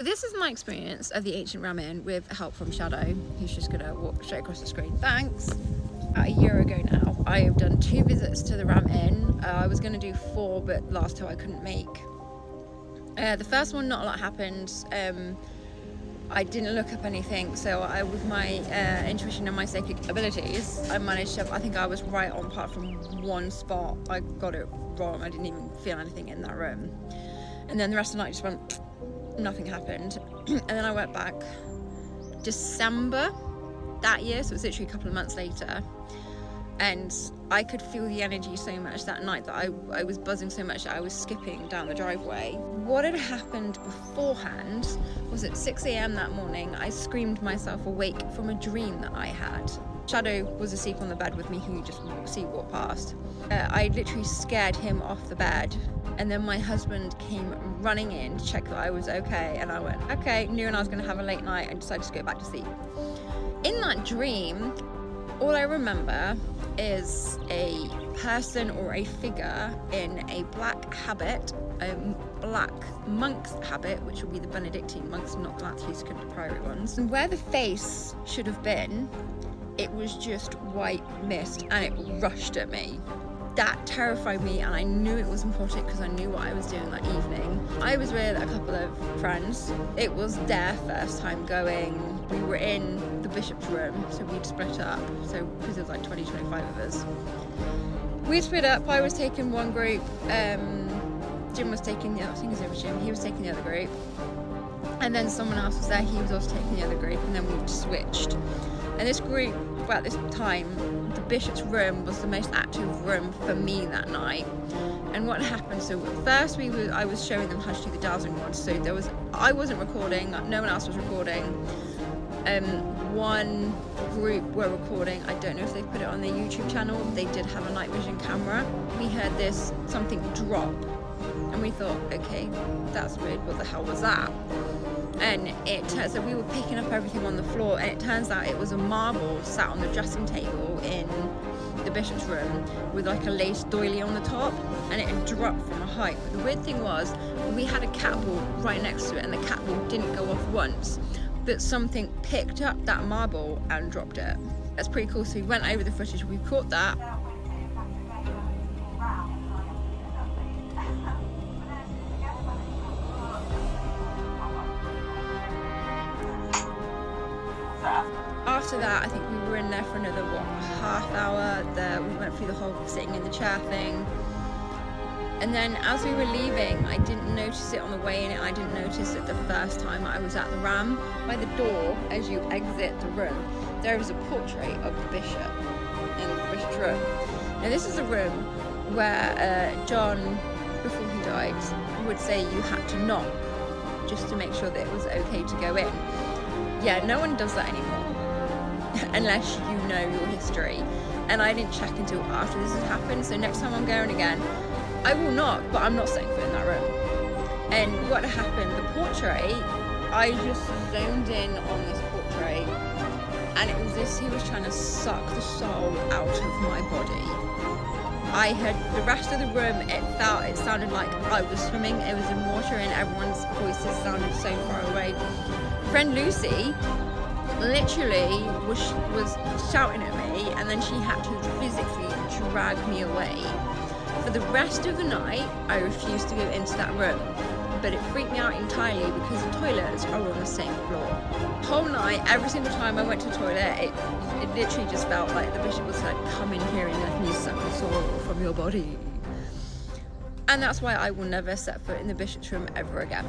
This is my experience of the Ancient Ram Inn with help from Shadow, who's just gonna walk straight across the screen. Thanks. About a year ago now, I have done 2 visits to the Ram Inn. I was gonna do 4, but last 2 I couldn't make. The first one, not a lot happened. I didn't look up anything, so with my intuition and my psychic abilities, I managed to, I think I was right on apart from one spot. I got it wrong. I didn't even feel anything in that room. And then the rest of the night just went, nothing happened. And then I went back December that year, so it was literally a couple of months later, and I could feel the energy so much that night that I was buzzing so much that I was skipping down the driveway. What had happened beforehand was at 6 a.m. that morning, I screamed myself awake from a dream that I had. Shadow was asleep on the bed with me, who you just see walk past. I literally scared him off the bed, and then my husband came running in to check that I was okay, and I went, okay, knew I was going to have a late night and decided to go back to sleep. In that dream, all I remember is a person or a figure in a black habit, a black monk's habit, which would be the Benedictine monks, not the Latin Priory ones. And where the face should have been, it was just white mist, and it rushed at me. That terrified me, and I knew it was important because I knew what I was doing that evening. I was with a couple of friends. It was their first time going. We were in the bishop's room, so we'd split up. So because there was like 20-25 of us, we split up. I was taking one group. Jim was taking the other. I think his name was Jim. He was taking the other group, and then someone else was there. He was also taking the other group, and then we switched. And this group, well, at this time, the bishop's room was the most active room for me that night. And what happened, so first I was showing them how to do the dowsing rod. So I wasn't recording, no one else was recording. One group were recording. I don't know if they put it on their YouTube channel. They did have a night vision camera. We heard something drop, and we thought, okay, that's weird, what the hell was that? And it turns out we were picking up everything on the floor, and it turns out it was a marble sat on the dressing table in the bishop's room with like a lace doily on the top, and it had dropped from a height. But the weird thing was, we had a cat ball right next to it, and the cat ball didn't go off once, but something picked up that marble and dropped it. That's pretty cool. So we went over the footage, we caught that. After that, I think we were in there for another, half hour. We went through the whole sitting in the chair thing. And then as we were leaving, I didn't notice it on the way in. I didn't notice it the first time I was at the Ram. By the door, as you exit the room, there is a portrait of the bishop in the bishop's room. Now this is a room where John, before he died, would say you had to knock just to make sure that it was okay to go in. Yeah, no one does that anymore, unless you know your history. And I didn't check until after this had happened, so next time I'm going again, I will knock, but I'm not setting foot in that room. And what happened, the portrait, I just zoned in on this portrait, and it was this, he was trying to suck the soul out of my body. I had the rest of the room, it sounded like I was swimming, it was in water, and everyone's voices sounded so far away. Friend Lucy literally was shouting at me, and then she had to physically drag me away. For the rest of the night, I refused to go into that room, but it freaked me out entirely because the toilets are on the same floor. Whole night, every single time I went to the toilet, it literally just felt like the bishop was like, come in here and let me suck the soul from your body. And that's why I will never set foot in the bishop's room ever again.